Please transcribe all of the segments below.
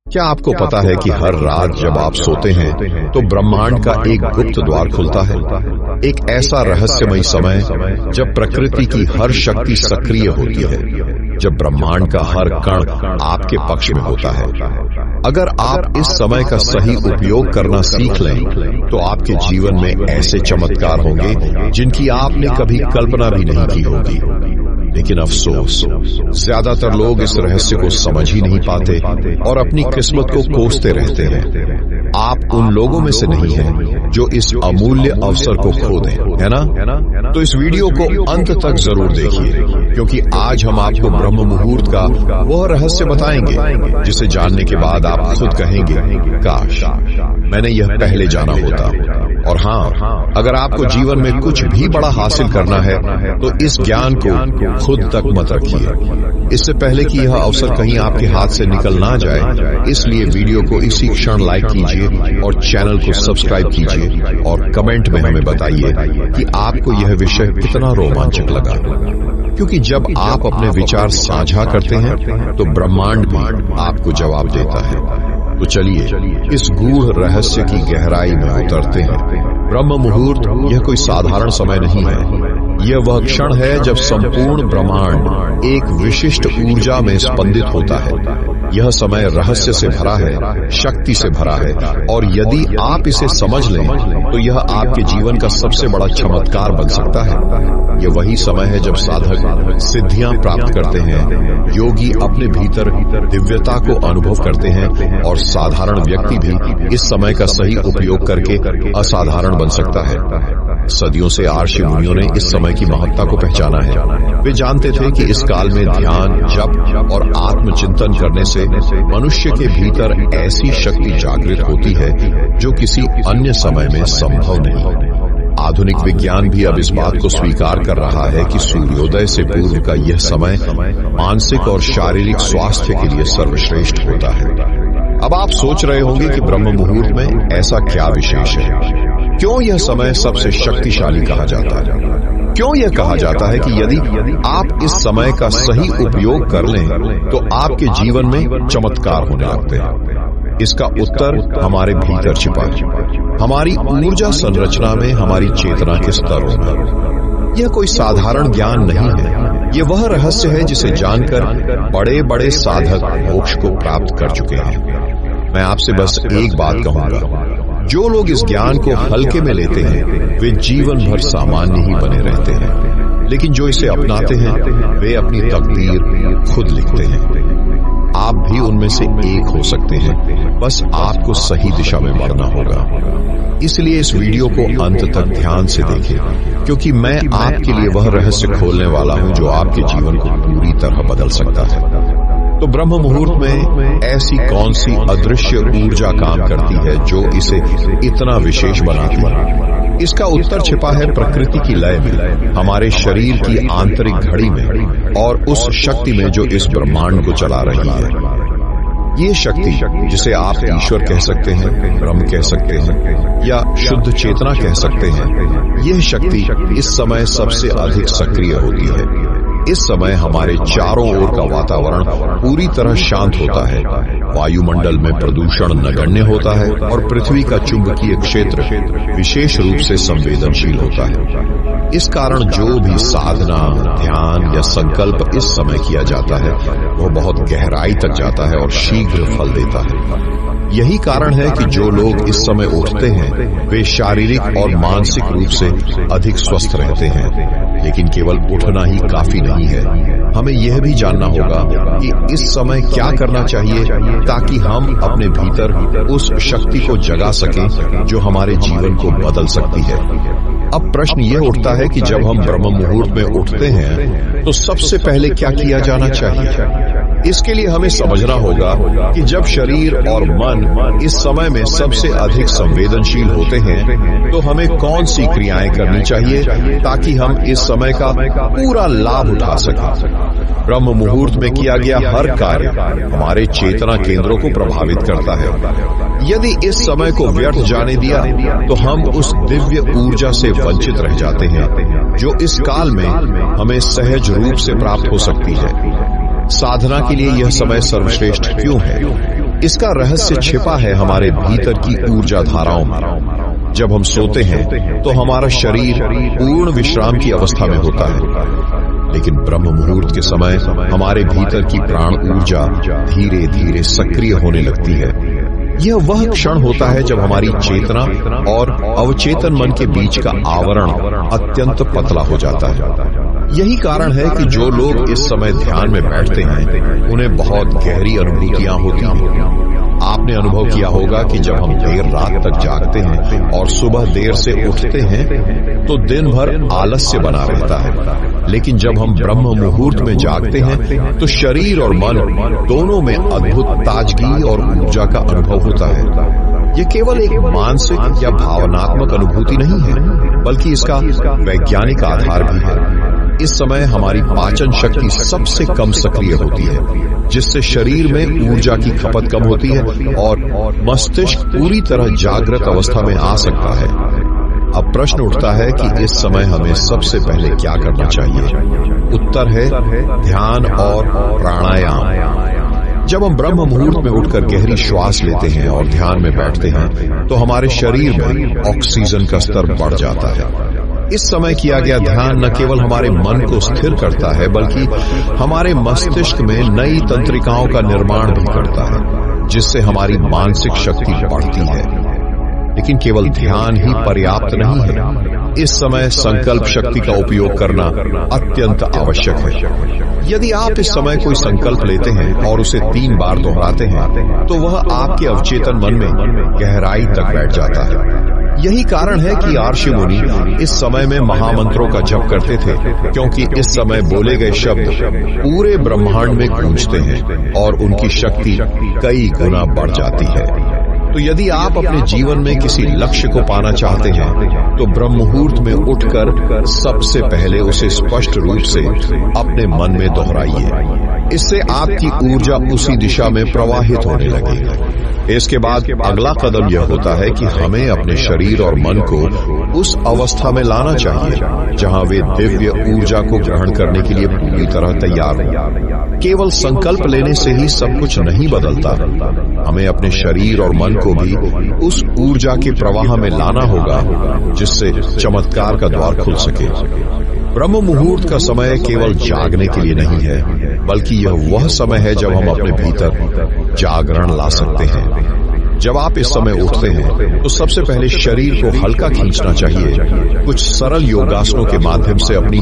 क्या आपको पता है कि हर रात जब आप सोते हैं तो ब्रह्मांड का एक गुप्त द्वार खुलता है, एक ऐसा रहस्यमय समय जब प्रकृति की हर शक्ति सक्रिय होती है, जब ब्रह्मांड का हर कण आपके पक्ष में होता है। अगर आप इस समय का सही उपयोग करना सीख लें तो आपके जीवन में ऐसे चमत्कार होंगे जिनकी आपने कभी कल्पना भी नहीं की होगी। लेकिन अफसोस, ज्यादातर लोग इस रहस्य को समझ ही नहीं पाते और अपनी किस्मत को कोसते रहते हैं। आप उन लोगों में से नहीं हैं जो इस अमूल्य अवसर को खो दें, है ना? तो इस वीडियो को अंत तक जरूर देखिए, क्योंकि आज हम आपको ब्रह्म मुहूर्त का वह रहस्य बताएंगे जिसे जानने के बाद आप खुद कहेंगे, काश मैंने यह पहले जाना होता। और हाँ, अगर आपको जीवन में कुछ भी बड़ा हासिल करना है तो इस ज्ञान को खुद तक मत रखिए। इससे पहले कि यह अवसर कहीं आपके हाथ से निकल ना जाए, इसलिए वीडियो को इसी क्षण लाइक कीजिए और चैनल को सब्सक्राइब कीजिए और कमेंट में हमें बताइए कि आपको यह विषय कितना रोमांचक लगा। क्योंकि जब आप अपने विचार साझा करते हैं तो ब्रह्मांड भी आपको जवाब देता है। तो चलिए इस गूढ़ रहस्य की गहराई में उतरते हैं। ब्रह्म मुहूर्त यह कोई साधारण समय नहीं है। यह वह क्षण है जब संपूर्ण ब्रह्मांड एक विशिष्ट ऊर्जा में स्पंदित होता है। यह समय रहस्य से भरा है, शक्ति से भरा है, और यदि आप इसे समझ लें तो यह आपके जीवन का सबसे बड़ा चमत्कार बन सकता है। यह वही समय है जब साधक सिद्धियां प्राप्त करते हैं, योगी अपने भीतर दिव्यता को अनुभव करते हैं, और साधारण व्यक्ति भी इस समय का सही उपयोग करके असाधारण बन सकता है। सदियों से ऋषि मुनियों ने इस समय की महत्ता को पहचाना है। वे जानते थे कि इस काल में ध्यान, जप और आत्मचिंतन करने से मनुष्य के भीतर ऐसी शक्ति जागृत होती है जो किसी अन्य समय में संभव नहीं। आधुनिक विज्ञान भी अब इस बात को स्वीकार कर रहा है कि सूर्योदय से पूर्व का यह समय मानसिक और शारीरिक स्वास्थ्य के लिए सर्वश्रेष्ठ होता है। अब आप सोच रहे होंगे कि ब्रह्म मुहूर्त में ऐसा क्या विशेष है? क्यों यह समय सबसे शक्तिशाली कहा जाता है? क्यों यह कहा जाता है कि यदि आप इस समय का सही उपयोग कर लें तो आपके जीवन में चमत्कार होने लगते हैं? इसका उत्तर हमारे भीतर छिपा है, हमारी ऊर्जा संरचना में, हमारी चेतना के स्तरों में। यह कोई साधारण ज्ञान नहीं है। यह वह रहस्य है जिसे जानकर बड़े बड़े साधक मोक्ष को प्राप्त कर चुके हैं। मैं आपसे बस एक बात कहूंगा, जो लोग इस ज्ञान को हल्के में लेते हैं वे जीवन भर सामान्य ही बने रहते हैं, लेकिन जो इसे अपनाते हैं वे अपनी तकदीर खुद लिखते हैं। आप भी उनमें से एक हो सकते हैं, बस आपको सही दिशा में बढ़ना होगा। इसलिए इस वीडियो को अंत तक ध्यान से देखें, क्योंकि मैं आपके लिए वह रहस्य खोलने वाला हूं जो आपके जीवन को पूरी तरह बदल सकता है। तो ब्रह्म मुहूर्त में ऐसी कौन सी अदृश्य ऊर्जा काम करती है जो इसे इतना विशेष बनाती है? इसका उत्तर छिपा है प्रकृति की लय में, हमारे शरीर की आंतरिक घड़ी में, और उस शक्ति में जो इस ब्रह्मांड को चला रही है। ये शक्ति, जिसे आप ईश्वर कह सकते हैं, ब्रह्म कह सकते हैं, या शुद्ध चेतना कह सकते हैं, यह शक्ति इस समय सबसे अधिक सक्रिय होती है। इस समय हमारे चारों ओर का वातावरण पूरी तरह शांत होता है, वायुमंडल में प्रदूषण नगण्य होता है, और पृथ्वी का चुंबकीय क्षेत्र विशेष रूप से संवेदनशील होता है। इस कारण जो भी साधना, ध्यान या संकल्प इस समय किया जाता है वह बहुत गहराई तक जाता है और शीघ्र फल देता है। यही कारण है कि जो लोग इस समय उठते हैं वे शारीरिक और मानसिक रूप से अधिक स्वस्थ रहते हैं। लेकिन केवल उठना ही काफी नहीं है, हमें यह भी जानना होगा कि इस समय क्या करना चाहिए ताकि हम अपने भीतर उस शक्ति को जगा सकें जो हमारे जीवन को बदल सकती है। अब प्रश्न यह उठता है कि जब हम ब्रह्म मुहूर्त में उठते हैं तो सबसे पहले क्या किया जाना चाहिए? इसके लिए हमें समझना होगा कि जब शरीर और मन इस समय में सबसे अधिक संवेदनशील होते हैं तो हमें कौन सी क्रियाएं करनी चाहिए ताकि हम इस समय का पूरा लाभ उठा सकें। ब्रह्म मुहूर्त में किया गया हर कार्य हमारे चेतना केंद्रों को प्रभावित करता है। यदि इस समय को व्यर्थ जाने दिया तो हम उस दिव्य ऊर्जा से वंचित रह जाते हैं जो इस काल में हमें सहज रूप से प्राप्त हो सकती है। साधना के लिए यह समय सर्वश्रेष्ठ क्यों है? इसका रहस्य छिपा है हमारे भीतर की ऊर्जा धाराओं में। जब हम सोते हैं तो हमारा शरीर पूर्ण विश्राम की अवस्था में होता है, लेकिन ब्रह्म मुहूर्त के समय हमारे भीतर की प्राण ऊर्जा धीरे धीरे सक्रिय होने लगती है। यह वह क्षण होता है जब हमारी चेतना और अवचेतन मन के बीच का आवरण अत्यंत पतला हो जाता है। यही कारण है कि जो लोग इस समय ध्यान में बैठते हैं उन्हें बहुत गहरी अनुभूतियां होती हैं। आपने अनुभव किया होगा कि जब हम देर रात तक जागते हैं और सुबह देर से उठते हैं तो दिन भर आलस्य बना रहता है, लेकिन जब हम ब्रह्म मुहूर्त में जागते हैं तो शरीर और मन दोनों में अद्भुत ताजगी और ऊर्जा का अनुभव होता है। ये केवल एक मानसिक या भावनात्मक अनुभूति नहीं है, बल्कि इसका वैज्ञानिक आधार भी है। इस समय हमारी पाचन शक्ति सबसे कम सक्रिय होती है, जिससे शरीर में ऊर्जा की खपत कम होती है और मस्तिष्क पूरी तरह जागृत अवस्था में आ सकता है। अब प्रश्न उठता है कि इस समय हमें सबसे पहले क्या करना चाहिए? उत्तर है ध्यान और प्राणायाम। जब हम ब्रह्म मुहूर्त में उठकर गहरी श्वास लेते हैं और ध्यान में बैठते हैं तो हमारे शरीर में ऑक्सीजन का स्तर बढ़ जाता है। इस समय किया गया ध्यान न केवल हमारे मन को स्थिर करता है, बल्कि हमारे मस्तिष्क में नई तंत्रिकाओं का निर्माण भी करता है, जिससे हमारी मानसिक शक्ति बढ़ती है। लेकिन केवल ध्यान ही पर्याप्त नहीं है। इस समय संकल्प शक्ति का उपयोग करना अत्यंत आवश्यक है। यदि आप इस समय कोई संकल्प लेते हैं और उसे 3 बार दोहराते हैं तो वह आपके अवचेतन मन में गहराई तक बैठ जाता है। यही कारण है कि आर्षि मुनि इस समय में महामंत्रों का जप करते थे, क्योंकि इस समय बोले गए शब्द पूरे ब्रह्मांड में गूंजते हैं और उनकी शक्ति कई गुना बढ़ जाती है। तो यदि आप अपने जीवन में किसी लक्ष्य को पाना चाहते हैं तो ब्रह्म मुहूर्त में उठकर सबसे पहले उसे स्पष्ट रूप से अपने मन में दोहराइए। इससे आपकी ऊर्जा उसी दिशा में प्रवाहित होने लगेगी। इसके बाद अगला कदम यह होता है कि हमें अपने शरीर और मन को उस अवस्था में लाना चाहिए जहां वे दिव्य ऊर्जा को ग्रहण करने के लिए पूरी तरह तैयार हो। केवल संकल्प लेने से ही सब कुछ नहीं बदलता। हमें अपने शरीर और मन को भी उस ऊर्जा के प्रवाह में लाना होगा जिससे चमत्कार का द्वार खुल सके। ब्रह्म मुहूर्त का समय केवल जागने के लिए नहीं है, बल्कि यह वह समय है जब हम अपने भीतर जागरण ला सकते हैं। जब आप इस समय उठते हैं तो सबसे पहले शरीर को हल्का खींचना चाहिए। कुछ सरल योगासनों के माध्यम से अपनी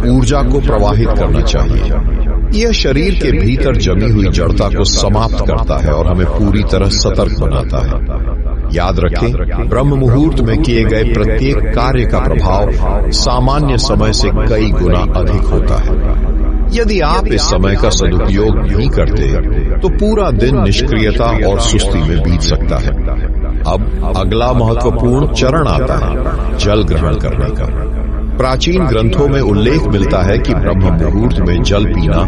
ऊर्जा को प्रवाहित करना चाहिए। यह शरीर के भीतर जमी हुई जड़ता को समाप्त करता है और हमें पूरी तरह सतर्क बनाता है। याद रखें, ब्रह्म मुहूर्त में किए गए प्रत्येक कार्य का प्रभाव सामान्य समय से कई गुना अधिक होता है। यदि आप इस समय का सदुपयोग नहीं करते तो पूरा दिन निष्क्रियता और सुस्ती में बीत सकता है। अब अगला महत्वपूर्ण चरण आता है जल ग्रहण करने का। प्राचीन ग्रंथों में उल्लेख मिलता है कि ब्रह्म मुहूर्त में जल पीना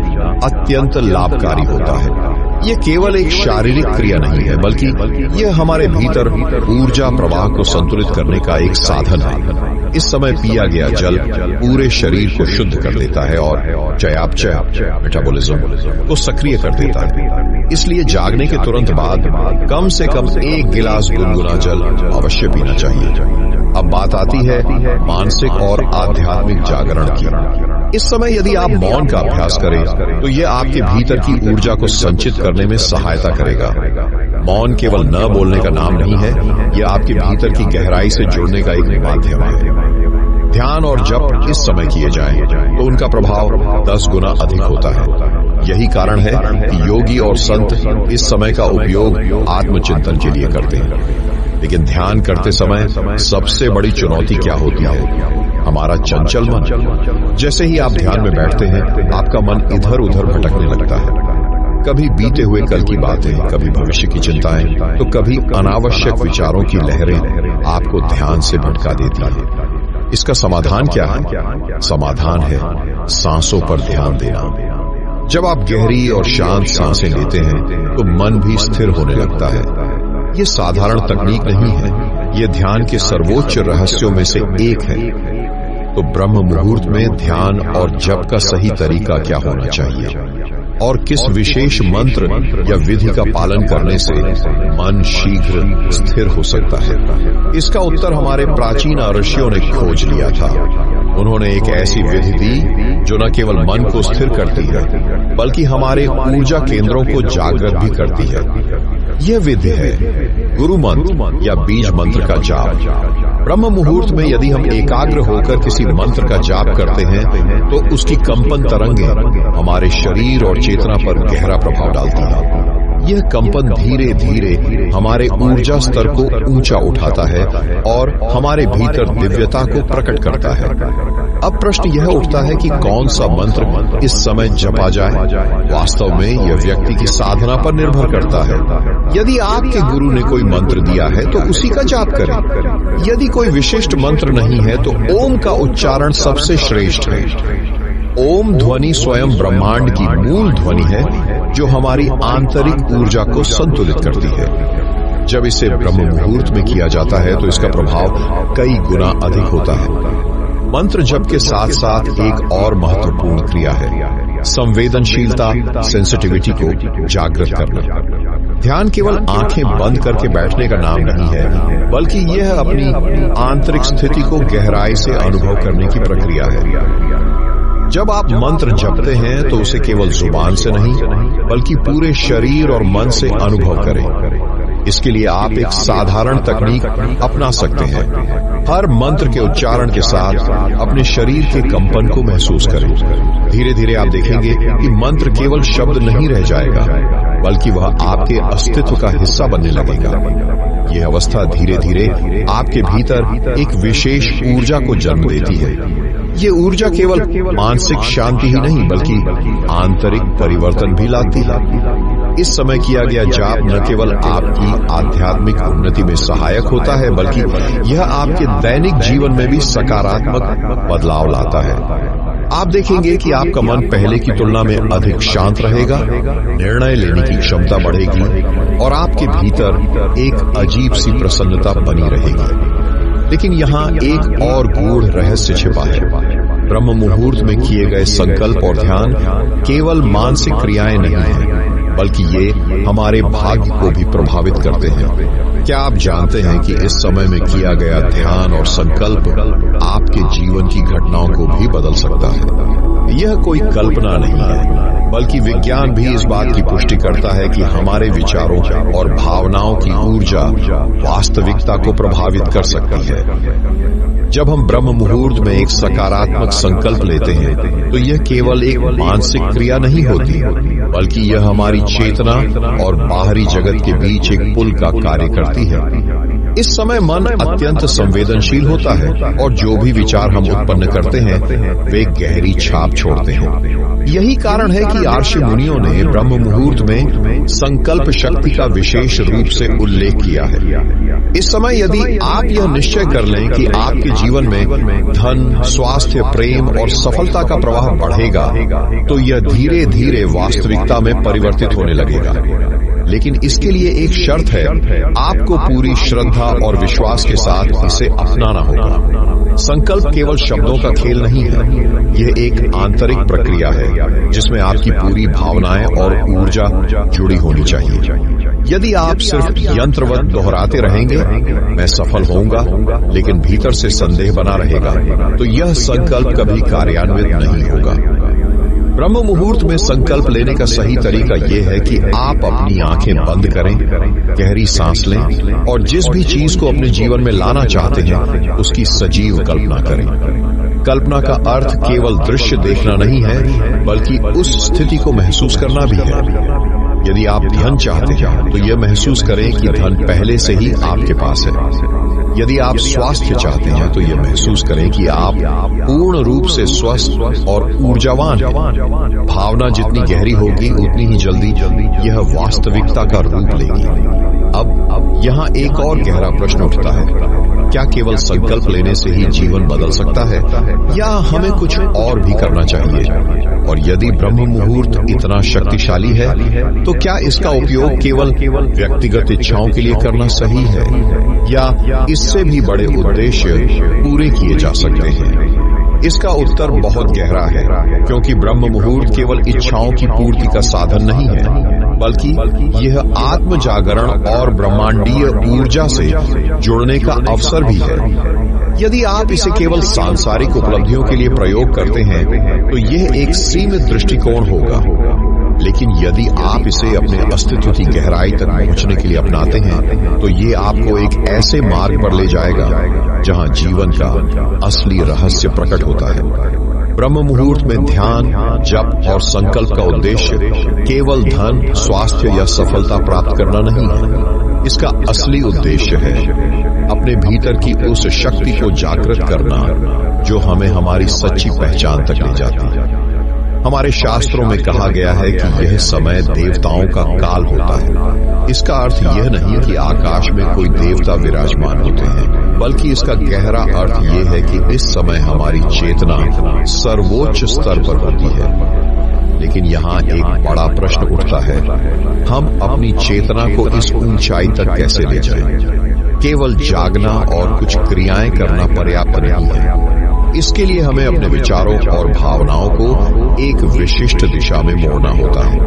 अत्यंत लाभकारी होता है। यह केवल एक शारीरिक क्रिया नहीं है, बल्कि यह हमारे भीतर ऊर्जा प्रवाह को संतुलित करने का एक साधन है। इस समय पिया गया जल पूरे शरीर को शुद्ध कर देता है और चयापचय मेटाबॉलिज्म को सक्रिय कर देता है। इसलिए जागने के तुरंत बाद कम से कम 1 गिलास गुनगुना जल अवश्य पीना चाहिए। अब बात आती है मानसिक और आध्यात्मिक जागरण की। इस समय यदि आप मौन का अभ्यास करें तो यह आपके भीतर की ऊर्जा को संचित करने में सहायता करेगा। मौन केवल न बोलने का नाम नहीं है, यह आपके भीतर की गहराई से जुड़ने का एक माध्यम है। ध्यान और जप इस समय किए जाएं तो उनका प्रभाव 10 गुना अधिक होता है। यही कारण है कि योगी और संत इस समय का उपयोग आत्मचिंतन के लिए करते हैं। लेकिन ध्यान करते समय सबसे बड़ी चुनौती क्या होती है? हमारा चंचल मन। जैसे ही आप ध्यान में बैठते हैं आपका मन इधर उधर भटकने लगता है। कभी बीते हुए कल की बातें, कभी भविष्य की चिंताएं, तो कभी अनावश्यक विचारों की लहरें आपको ध्यान से भटका देती हैं। इसका समाधान क्या है? समाधान है सांसों पर ध्यान देना। जब आप गहरी और शांत सांसें लेते हैं तो मन भी स्थिर होने लगता है। ये साधारण तकनीक नहीं है, ये ध्यान के सर्वोच्च रहस्यों में से एक है। तो ब्रह्म मुहूर्त में ध्यान और जप का सही तरीका क्या होना चाहिए? और किस विशेष मंत्र या विधि का पालन करने से मन शीघ्र स्थिर हो सकता है? इसका उत्तर हमारे प्राचीन ऋषियों ने खोज लिया था। उन्होंने एक ऐसी विधि दी जो न केवल मन को स्थिर करती है बल्कि हमारे ऊर्जा केंद्रों को जागृत भी करती है। यह विधि है गुरु मंत्र या बीज मंत्र का जाप। ब्रह्म मुहूर्त में यदि हम एकाग्र होकर किसी मंत्र का जाप करते हैं तो उसकी कंपन तरंगें हमारे शरीर और चेतना पर गहरा प्रभाव डालती है। यह कंपन धीरे धीरे हमारे ऊर्जा स्तर को ऊंचा उठाता है और हमारे भीतर दिव्यता को प्रकट करता है। अब प्रश्न यह उठता है कि कौन सा मंत्र इस समय जपा जाए। वास्तव में यह व्यक्ति की साधना पर निर्भर करता है। यदि आपके गुरु ने कोई मंत्र दिया है तो उसी का जाप करें। यदि कोई विशिष्ट मंत्र नहीं है तो ओम का उच्चारण सबसे श्रेष्ठ है। ओम ध्वनि स्वयं ब्रह्मांड की मूल ध्वनि है जो हमारी आंतरिक ऊर्जा को संतुलित करती है। जब इसे ब्रह्म मुहूर्त में किया जाता है तो इसका प्रभाव कई गुना अधिक होता है। मंत्र जप के साथ साथ एक और महत्वपूर्ण क्रिया है संवेदनशीलता, सेंसिटिविटी को जागृत करना। ध्यान केवल आंखें बंद करके बैठने का नाम नहीं है बल्कि यह अपनी आंतरिक स्थिति को गहराई से अनुभव करने की प्रक्रिया है। जब आप मंत्र जपते हैं तो उसे केवल जुबान से नहीं बल्कि पूरे शरीर और मन से अनुभव करें। इसके लिए आप एक साधारण तकनीक अपना सकते हैं। हर मंत्र के उच्चारण के साथ अपने शरीर के कंपन को महसूस करें। धीरे धीरे आप देखेंगे कि मंत्र केवल शब्द नहीं रह जाएगा बल्कि वह आपके अस्तित्व का हिस्सा बनने लगेगा। यह अवस्था धीरे धीरे आपके भीतर एक विशेष ऊर्जा को जन्म देती है। ये ऊर्जा केवल मानसिक शांति ही नहीं बल्कि आंतरिक परिवर्तन भी लाती है। इस समय किया गया जाप न केवल आपकी आध्यात्मिक उन्नति में सहायक होता है बल्कि यह आपके दैनिक जीवन में भी सकारात्मक बदलाव लाता है। आप देखेंगे कि आपका मन पहले की तुलना में अधिक शांत रहेगा, निर्णय लेने की क्षमता बढ़ेगी और आपके भीतर एक अजीब सी प्रसन्नता बनी रहेगी। लेकिन यहाँ एक और गूढ़ रहस्य छिपा है। ब्रह्म मुहूर्त में किए गए संकल्प और ध्यान केवल मानसिक क्रियाएं नहीं हैं बल्कि ये हमारे भाग्य को भी प्रभावित करते हैं। क्या आप जानते हैं कि इस समय में किया गया ध्यान और संकल्प आपके जीवन की घटनाओं को भी बदल सकता है? यह कोई कल्पना नहीं है बल्कि विज्ञान भी इस बात की पुष्टि करता है कि हमारे विचारों और भावनाओं की ऊर्जा वास्तविकता को प्रभावित कर सकती है। जब हम ब्रह्म मुहूर्त में एक सकारात्मक संकल्प लेते हैं तो यह केवल एक मानसिक क्रिया नहीं होती बल्कि यह हमारी चेतना और बाहरी जगत के बीच एक पुल का कार्य करती है। इस समय मन अत्यंत संवेदनशील होता है और जो भी विचार हम उत्पन्न करते हैं वे गहरी छाप छोड़ते हैं। यही कारण है कि आर्षि मुनियों ने ब्रह्म मुहूर्त में संकल्प शक्ति का विशेष रूप से उल्लेख किया है। इस समय यदि आप यह निश्चय कर लें कि आपके जीवन में धन, स्वास्थ्य, प्रेम और सफलता का प्रवाह बढ़ेगा तो यह धीरे धीरे वास्तविकता में परिवर्तित होने लगेगा। लेकिन इसके लिए एक शर्त है, आपको पूरी श्रद्धा और विश्वास के साथ इसे अपनाना होगा। संकल्प केवल शब्दों का खेल नहीं है, यह एक आंतरिक प्रक्रिया है जिसमें आपकी पूरी भावनाएं और ऊर्जा जुड़ी होनी चाहिए। यदि आप सिर्फ यंत्रवत दोहराते रहेंगे, मैं सफल होऊंगा, लेकिन भीतर से संदेह बना रहेगा, तो यह संकल्प कभी कार्यान्वित नहीं होगा। ब्रह्म मुहूर्त में संकल्प लेने का सही तरीका यह है कि आप अपनी आंखें बंद करें, गहरी सांस लें और जिस भी चीज को अपने जीवन में लाना चाहते हैं उसकी सजीव कल्पना करें। कल्पना का अर्थ केवल दृश्य देखना नहीं है बल्कि उस स्थिति को महसूस करना भी है। यदि आप धन चाहते हैं तो यह महसूस करें कि धन पहले से ही आपके पास है। यदि आप स्वास्थ्य चाहते हैं तो यह महसूस करें कि आप पूर्ण रूप से स्वस्थ और ऊर्जावान हैं। भावना जितनी गहरी होगी उतनी ही जल्दी यह वास्तविकता का रूप लेगी। अब यहाँ एक और गहरा प्रश्न उठता है, क्या केवल संकल्प लेने से ही जीवन बदल सकता है या हमें कुछ और भी करना चाहिए? और यदि ब्रह्म मुहूर्त इतना शक्तिशाली है तो क्या इसका उपयोग केवल व्यक्तिगत इच्छाओं के लिए करना सही है या इससे भी बड़े उद्देश्य पूरे किए जा सकते हैं? इसका उत्तर बहुत गहरा है, क्योंकि ब्रह्म मुहूर्त केवल इच्छाओं की पूर्ति का साधन नहीं है, बल्कि यह आत्म जागरण और ब्रह्मांडीय ऊर्जा से जुड़ने का अवसर भी है। यदि आप इसे केवल सांसारिक उपलब्धियों के लिए प्रयोग करते हैं तो यह एक सीमित दृष्टिकोण होगा, लेकिन यदि आप इसे अपने अस्तित्व की गहराई तक पहुंचने के लिए अपनाते हैं तो ये आपको एक ऐसे मार्ग पर ले जाएगा जहां जीवन का असली रहस्य प्रकट होता है। ब्रह्म मुहूर्त में ध्यान, जप और संकल्प का उद्देश्य केवल धन, स्वास्थ्य या सफलता प्राप्त करना नहीं है। इसका असली उद्देश्य है अपने भीतर की उस शक्ति को जागृत करना जो हमें हमारी सच्ची पहचान तक ले जाती है। हमारे शास्त्रों में कहा गया है कि यह समय देवताओं का काल होता है। इसका अर्थ यह नहीं कि आकाश में कोई देवता विराजमान होते हैं, बल्कि इसका गहरा अर्थ यह है कि इस समय हमारी चेतना सर्वोच्च स्तर पर होती है। लेकिन यहाँ एक बड़ा प्रश्न उठता है, हम अपनी चेतना को इस ऊंचाई तक कैसे ले जाएं? केवल जागना और कुछ क्रियाएं करना पर्याप्त नहीं है। इसके लिए हमें अपने विचारों और भावनाओं को एक विशिष्ट दिशा में मोड़ना होता है।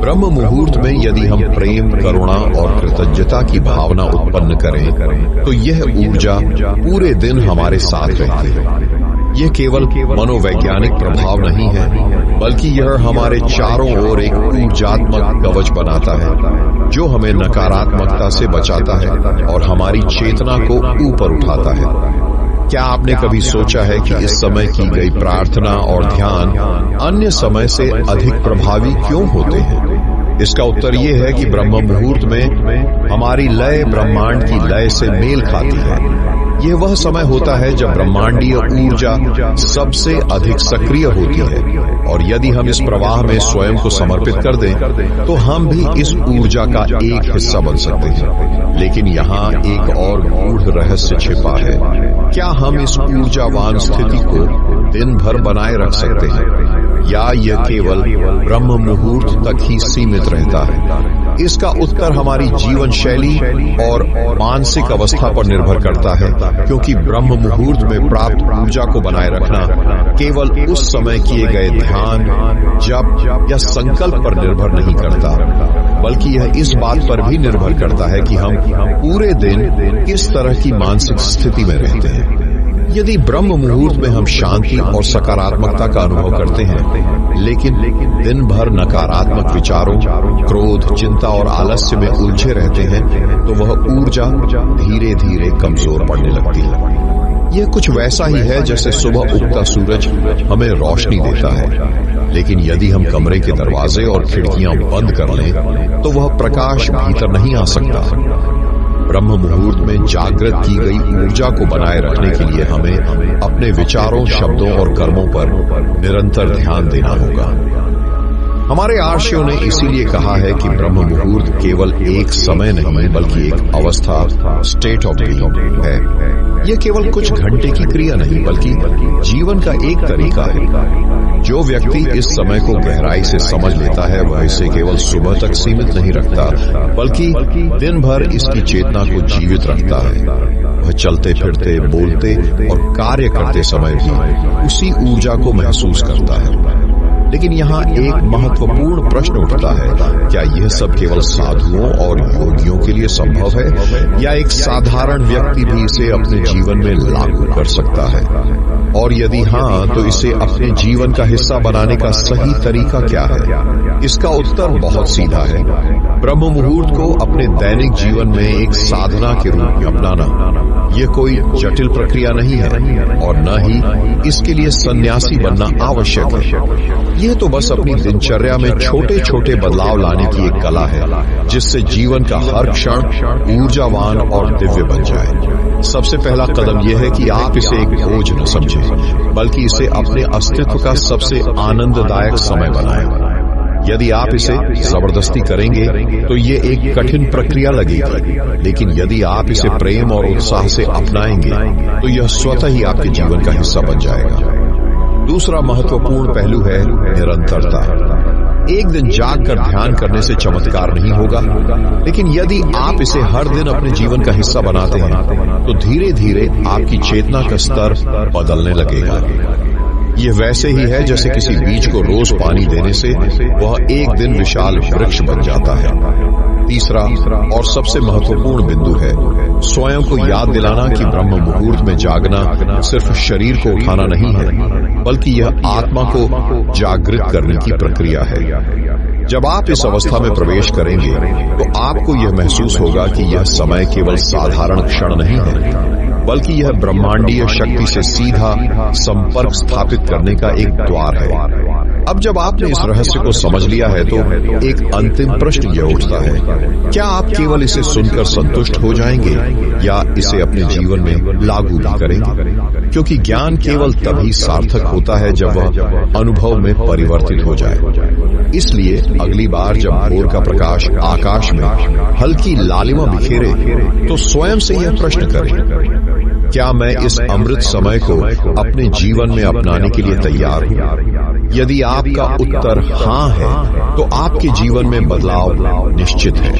ब्रह्म मुहूर्त में यदि हम प्रेम, करुणा और कृतज्ञता की भावना उत्पन्न करें तो यह ऊर्जा पूरे दिन हमारे साथ रहती है। यह केवल मनोवैज्ञानिक प्रभाव नहीं है, बल्कि यह हमारे चारों ओर एक ऊर्जात्मक कवच बनाता है जो हमें नकारात्मकता से बचाता है और हमारी चेतना को ऊपर उठाता है। क्या आपने कभी सोचा है कि इस समय की गई प्रार्थना और ध्यान अन्य समय से अधिक प्रभावी क्यों होते हैं? इसका उत्तर ये है कि ब्रह्म मुहूर्त में हमारी लय ब्रह्मांड की लय से मेल खाती है। यह वह समय होता है जब ब्रह्मांडीय ऊर्जा सबसे अधिक सक्रिय होती है, और यदि हम इस प्रवाह में स्वयं को समर्पित कर दें तो हम भी इस ऊर्जा का एक हिस्सा बन सकते हैं। लेकिन यहाँ एक और गूढ़ रहस्य छिपा है। क्या हम इस ऊर्जावान स्थिति को दिन भर बनाए रख सकते हैं, या यह केवल ब्रह्म मुहूर्त तक ही सीमित रहता है? इसका उत्तर हमारी जीवन शैली और मानसिक अवस्था पर निर्भर करता है, क्योंकि ब्रह्म मुहूर्त में प्राप्त ऊर्जा को बनाए रखना केवल उस समय किए गए ध्यान, जप या संकल्प पर निर्भर नहीं करता, बल्कि यह इस बात पर भी निर्भर करता है कि हम पूरे दिन किस तरह की मानसिक स्थिति में रहते हैं। यदि ब्रह्म मुहूर्त में हम शांति और सकारात्मकता का अनुभव करते हैं, लेकिन दिन भर नकारात्मक विचारों, क्रोध, चिंता और आलस्य में उलझे रहते हैं, तो वह ऊर्जा धीरे धीरे कमजोर पड़ने लगती है। यह कुछ वैसा ही है जैसे सुबह उगता सूरज हमें रोशनी देता है, लेकिन यदि हम कमरे के दरवाजे और खिड़कियां बंद कर लें तो वह प्रकाश भीतर नहीं आ सकता। ब्रह्म मुहूर्त में जागृत की गई ऊर्जा को बनाए रखने के लिए हमें अपने विचारों, शब्दों और कर्मों पर निरंतर ध्यान देना होगा। हमारे आर्षियों ने इसीलिए कहा है कि ब्रह्म मुहूर्त केवल एक समय नहीं बल्कि एक अवस्था, स्टेट ऑफ बीइंग है। यह केवल कुछ घंटे की क्रिया नहीं बल्कि जीवन का एक तरीका है। जो व्यक्ति इस समय को गहराई से समझ लेता है वह इसे केवल सुबह तक सीमित नहीं रखता, बल्कि दिन भर इसकी चेतना को जीवित रखता है। वह चलते फिरते, बोलते और कार्य करते समय भी उसी ऊर्जा को महसूस करता है। लेकिन यहाँ एक महत्वपूर्ण प्रश्न उठता है, क्या यह सब केवल साधुओं और योगियों के लिए संभव है, या एक साधारण व्यक्ति भी इसे अपने जीवन में लागू कर सकता है? और यदि हाँ, तो इसे अपने जीवन का हिस्सा बनाने का सही तरीका क्या है? इसका उत्तर बहुत सीधा है। ब्रह्म मुहूर्त को अपने दैनिक जीवन में एक साधना के रूप में अपनाना यह कोई जटिल प्रक्रिया नहीं है, और न ही इसके लिए सन्यासी बनना आवश्यक है। यह तो बस अपनी दिनचर्या में छोटे छोटे बदलाव लाने की एक कला है, जिससे जीवन का हर क्षण ऊर्जावान और दिव्य बन जाए। सबसे पहला कदम यह है कि आप इसे एक बोझ न समझें, बल्कि इसे अपने अस्तित्व का सबसे आनंददायक समय बनाएं। यदि आप इसे जबरदस्ती करेंगे तो ये एक कठिन प्रक्रिया लगेगी, लेकिन यदि आप इसे प्रेम और उत्साह से अपनाएंगे तो यह स्वतः ही आपके जीवन का हिस्सा बन जाएगा। दूसरा महत्वपूर्ण पहलू है निरंतरता। एक दिन जाग कर ध्यान करने से चमत्कार नहीं होगा, लेकिन यदि आप इसे हर दिन अपने जीवन का हिस्सा बनाते हैं तो धीरे धीरे आपकी चेतना का स्तर बदलने लगेगा। यह वैसे ही है जैसे किसी बीज को रोज पानी देने से वह एक दिन विशाल वृक्ष बन जाता है। तीसरा और सबसे महत्वपूर्ण बिंदु है स्वयं को याद दिलाना कि ब्रह्म मुहूर्त में जागना सिर्फ शरीर को उठाना नहीं है, बल्कि यह आत्मा को जागृत करने की प्रक्रिया है। जब आप इस अवस्था में प्रवेश करेंगे तो आपको यह महसूस होगा कि यह समय केवल साधारण क्षण नहीं है, बल्कि यह ब्रह्मांडीय शक्ति से सीधा संपर्क स्थापित करने का एक द्वार है। अब जब आपने इस रहस्य को समझ लिया है तो एक अंतिम प्रश्न यह उठता है, क्या आप केवल इसे सुनकर संतुष्ट हो जाएंगे या इसे अपने जीवन में लागू भी करेंगे? क्योंकि ज्ञान केवल तभी सार्थक होता है जब वह अनुभव में परिवर्तित हो जाए। इसलिए अगली बार जब भोर का प्रकाश आकाश में हल्की लालिमा बिखेरे तो स्वयं से यह प्रश्न करें, क्या मैं इस अमृत समय को अपने जीवन में अपनाने के लिए तैयार हूं? यदि आपका उत्तर हाँ है तो आपके जीवन में बदलाव निश्चित है,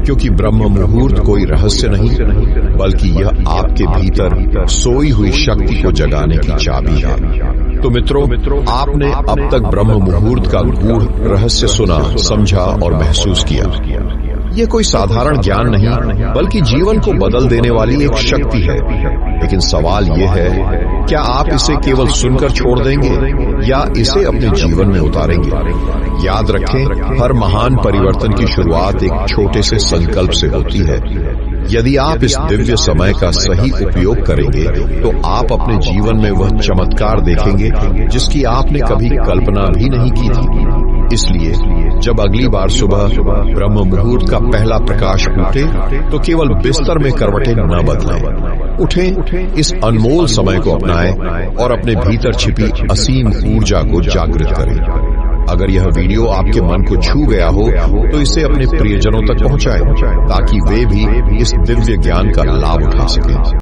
क्योंकि ब्रह्म मुहूर्त कोई रहस्य नहीं, बल्कि यह आपके भीतर सोई हुई शक्ति को जगाने की चाबी है। तो मित्रों, आपने अब तक ब्रह्म मुहूर्त का गूढ़ रहस्य सुना, समझा और महसूस किया। यह कोई साधारण ज्ञान नहीं, बल्कि जीवन को बदल देने वाली एक शक्ति है। लेकिन सवाल यह है, क्या आप इसे केवल सुनकर छोड़ देंगे या इसे अपने जीवन में उतारेंगे? याद रखें, हर महान परिवर्तन की शुरुआत एक छोटे से संकल्प से होती है। यदि आप इस दिव्य समय का सही उपयोग करेंगे तो आप अपने जीवन में वह चमत्कार देखेंगे जिसकी आपने कभी कल्पना भी नहीं की थी। इसलिए जब अगली बार सुबह ब्रह्म मुहूर्त का पहला प्रकाश फूटे तो केवल बिस्तर में करवटें न बदलें, उठें, इस अनमोल समय को अपनाएं और अपने भीतर छिपी असीम ऊर्जा को जागृत करें। अगर यह वीडियो आपके मन को छू गया हो तो इसे अपने प्रियजनों तक पहुंचाएं ताकि वे भी इस दिव्य ज्ञान का लाभ उठा सकें।